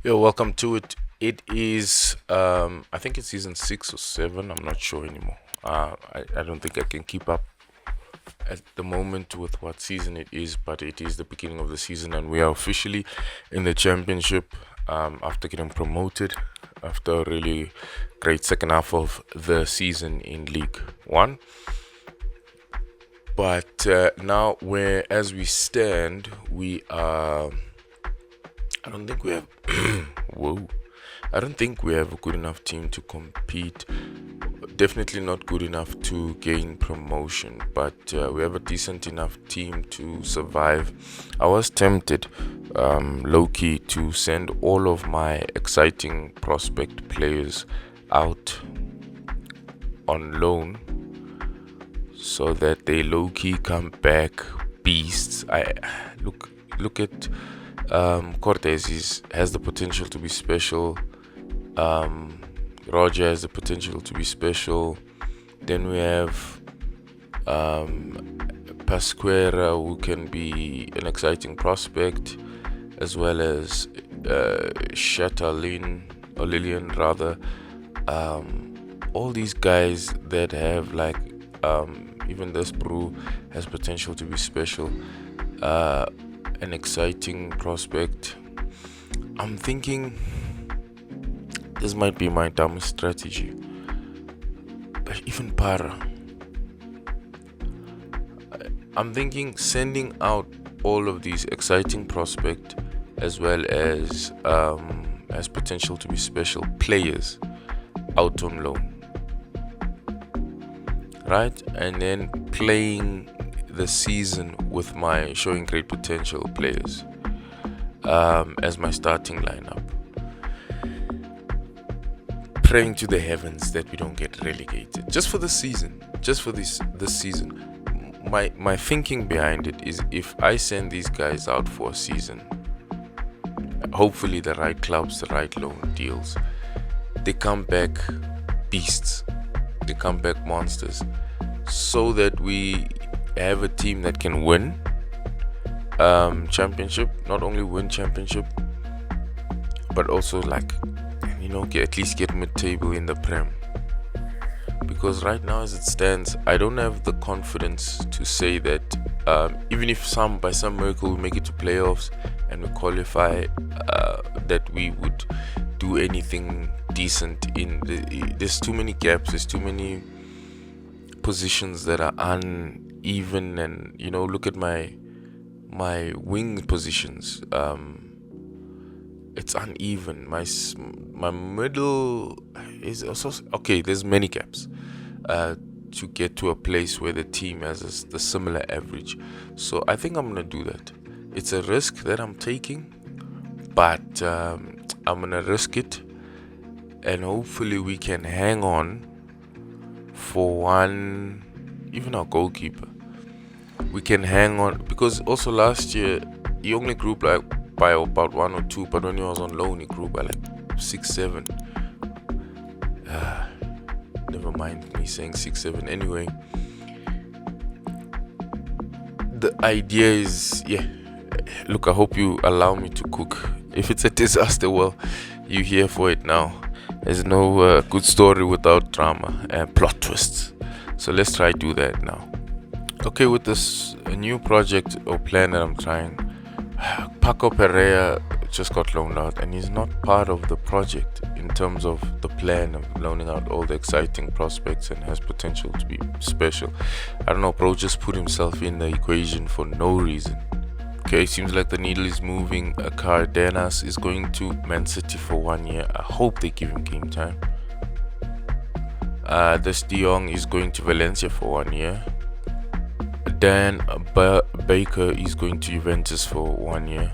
Yo, welcome to it. It is, I think it's season 6 or 7. I'm not sure anymore. I don't think I can keep up at the moment with what season it is, but it is the beginning of the season, and we are officially in the championship after getting promoted after a really great second half of the season in League One. But now, where as we stand, we are. I don't think we have. Whoa. I don't think we have a good enough team to compete. Definitely not good enough to gain promotion, but we have a decent enough team to survive. I was tempted, low key, to send all of my exciting prospect players out on loan so that they low key come back beasts. I look at Cortez has the potential to be special. Roger has the potential to be special. Then we have Pasquera, who can be an exciting prospect, as well as Lillian rather. All these guys that have even this brew has potential to be special. An exciting prospect. I'm thinking this might be my dumbest strategy, but even Para, I'm thinking sending out all of these exciting prospect as well as has potential to be special players out on loan, right? And then playing the season with my showing great potential players as my starting lineup, praying to the heavens that we don't get relegated just for the season, just for this season. My thinking behind it is, if I send these guys out for a season, hopefully the right clubs, the right loan deals, they come back beasts, they come back monsters, so that we have a team that can win championship, not only win championship, but also at least get mid-table in the Prem. Because right now, as it stands, I don't have the confidence to say that even if by some miracle we make it to playoffs and we qualify, that we would do anything decent there's too many gaps, there's too many positions that are uneven, and look at my wing positions. It's uneven. My middle is also okay. There's many gaps to get to a place where the team has the similar average. So I think I'm gonna do that. It's a risk that I'm taking, but I'm gonna risk it, and hopefully we can hang on for one. Even our goalkeeper, we can hang on, because also last year he only grew by about 1 or 2, but when he was on loan he grew by 6, 7. Never mind me saying 6, 7. Anyway, the idea is, look, I hope you allow me to cook. If it's a disaster, well, you're here for it now. There's no good story without drama and plot twists. So let's try to do that now. Okay, with this new project or plan that I'm trying, Paco Pereira just got loaned out, and he's not part of the project in terms of the plan of loaning out all the exciting prospects and has potential to be special. I don't know, bro just put himself in the equation for no reason. Okay, seems like the needle is moving. Cardenas is going to Man City for 1 year. I hope they give him game time. This De Jong is going to Valencia for 1 year. Dan Baker is going to Juventus for 1 year.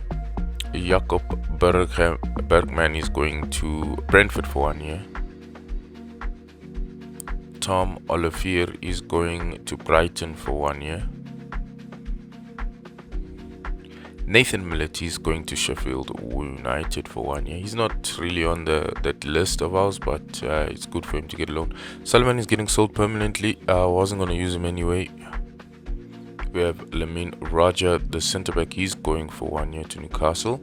Jakob Bergman is going to Brentford for 1 year. Tom Olivier is going to Brighton for 1 year. Nathan Millett is going to Sheffield United for 1 year. He's not really on that list of ours, but it's good for him to get a loan. Sullivan is getting sold permanently. I wasn't going to use him anyway. We have Lamine Raja, the centre back. He's going for 1 year to Newcastle.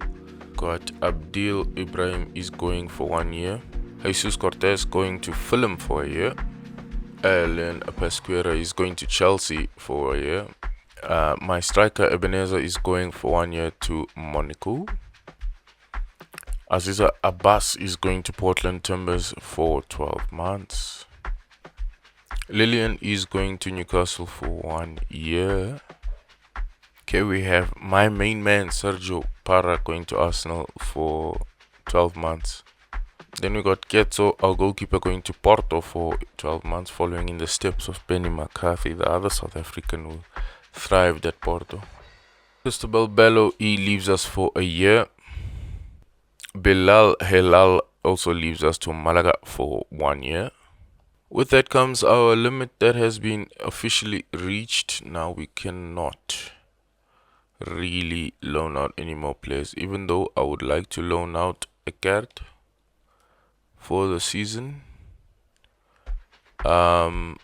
got Abdil Ibrahim is going for 1 year. Jesus Cortez going to Fulham for a year. Alan Pesquera is going to Chelsea for a year. My striker Ebenezer is going for 1 year to Monaco. Aziza Abbas is going to Portland Timbers for 12 months. Lillian is going to Newcastle for 1 year. Okay, we have my main man Sergio Parra going to Arsenal for 12 months. Then we got Ketso, our goalkeeper, going to Porto for 12 months, following in the steps of Benny McCarthy, the other South African who thrived at Porto. Cristobal Bello, he leaves us for a year. Bilal Helal also leaves us to Malaga for 1 year. With that comes our limit that has been officially reached. Now we cannot really loan out any more players, even though I would like to loan out Eckert for the season. There's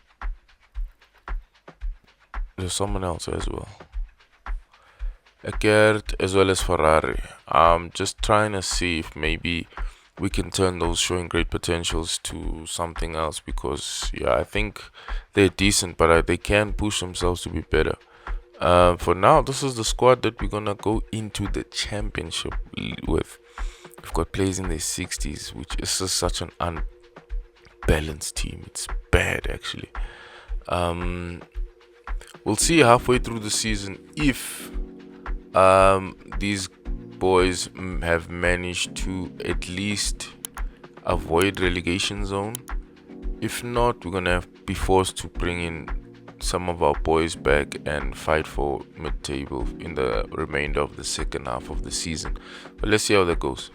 someone else as well, Eckert as well as Ferrari. I'm just trying to see if maybe we can turn those showing great potentials to something else, because I think they're decent, but they can push themselves to be better. For now, this is the squad that we're gonna go into the championship with. We've got players in their 60s, which is just such an unbalanced team. It's bad, actually. We'll see halfway through the season if these boys have managed to at least avoid relegation zone. If not, we're gonna be forced to bring in some of our boys back and fight for mid-table in the remainder of the second half of the season. But let's see how that goes.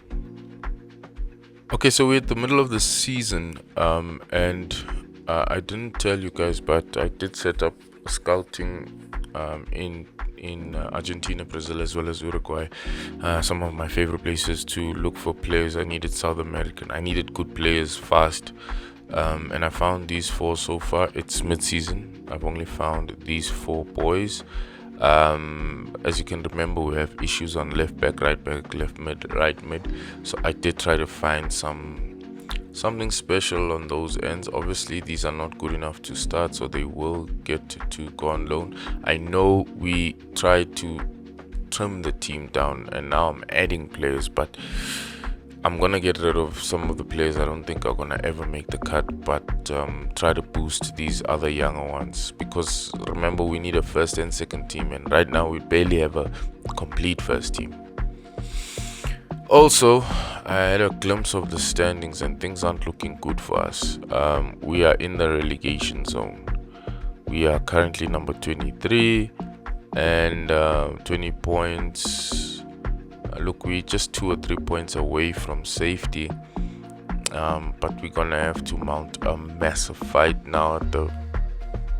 Okay, so we're at the middle of the season, and I didn't tell you guys, but I did set up scouting in Argentina, Brazil, as well as Uruguay, some of my favorite places to look for players. I needed South American, I needed good players fast, and I found these four so far. It's mid-season, I've only found these four boys. As you can remember, we have issues on left back, right back, left mid, right mid, so I did try to find something special on those ends. Obviously these are not good enough to start, so they will get to go on loan. I know we tried to trim the team down and now I'm adding players, but I'm gonna get rid of some of the players I don't think are gonna ever make the cut, but try to boost these other younger ones, because remember, we need a first and second team, and right now we barely have a complete first team. Also, I had a glimpse of the standings and things aren't looking good for us. We are in the relegation zone. We are currently number 23 and 20 points. Look, we're just 2 or 3 points away from safety, but we're gonna have to mount a massive fight now at the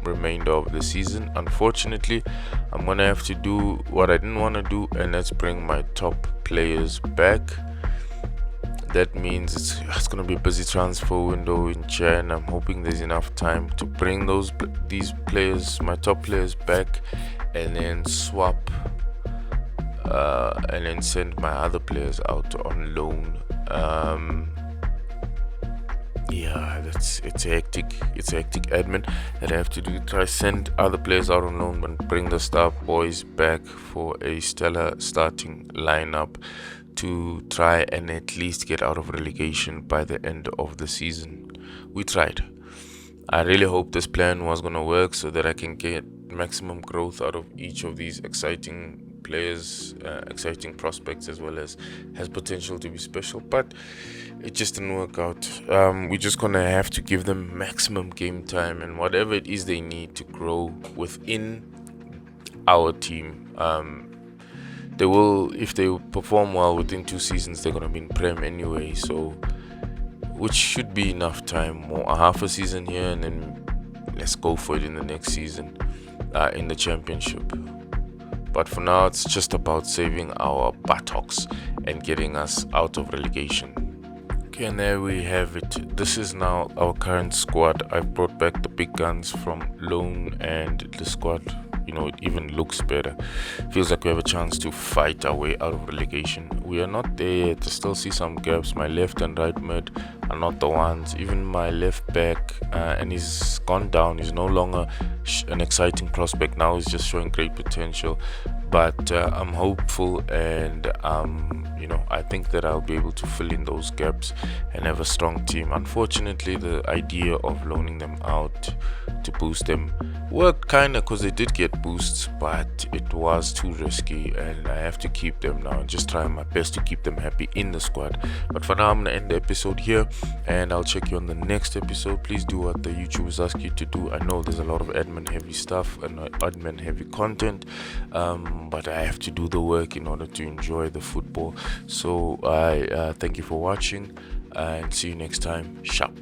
remainder of the season. Unfortunately, I'm gonna have to do what I didn't want to do, and that's bring my top players back. That means it's gonna be a busy transfer window in China. I'm hoping there's enough time to bring these players, my top players, back, and then swap and then send my other players out on loan. It's hectic admin that I have to do. Try send other players out on loan and bring the star boys back for a stellar starting lineup to try and at least get out of relegation by the end of the season. We tried. I really hope this plan was gonna work so that I can get maximum growth out of each of these exciting players, exciting prospects, as well as has potential to be special, but it just didn't work out. We're just gonna have to give them maximum game time and whatever it is they need to grow within our team. They will, if they perform well within 2 seasons, they're gonna be in Prem anyway, so which should be enough time. More a half a season here, and then let's go for it in the next season in the championship. But for now, it's just about saving our buttocks and getting us out of relegation. Okay, and there we have it. This is now our current squad. I've brought back the big guns from loan, and the squad, it even looks better. Feels like we have a chance to fight our way out of relegation. We are not there yet. I still see some gaps. My left and right mid are not the ones. Even my left back, and he's gone down. He's no longer an exciting prospect. Now he's just showing great potential. But I'm hopeful, and I think that I'll be able to fill in those gaps and have a strong team. Unfortunately, the idea of loaning them out to boost them worked kind of, because they did get boosts, but it was too risky, and I have to keep them now and just try my best to keep them happy in the squad. But for now, I'm gonna end the episode here, and I'll check you on the next episode. Please do what the YouTubers ask you to do. I know there's a lot of admin heavy stuff and admin heavy content, but I have to do the work in order to enjoy the football. So I thank you for watching, and see you next time. Sharp.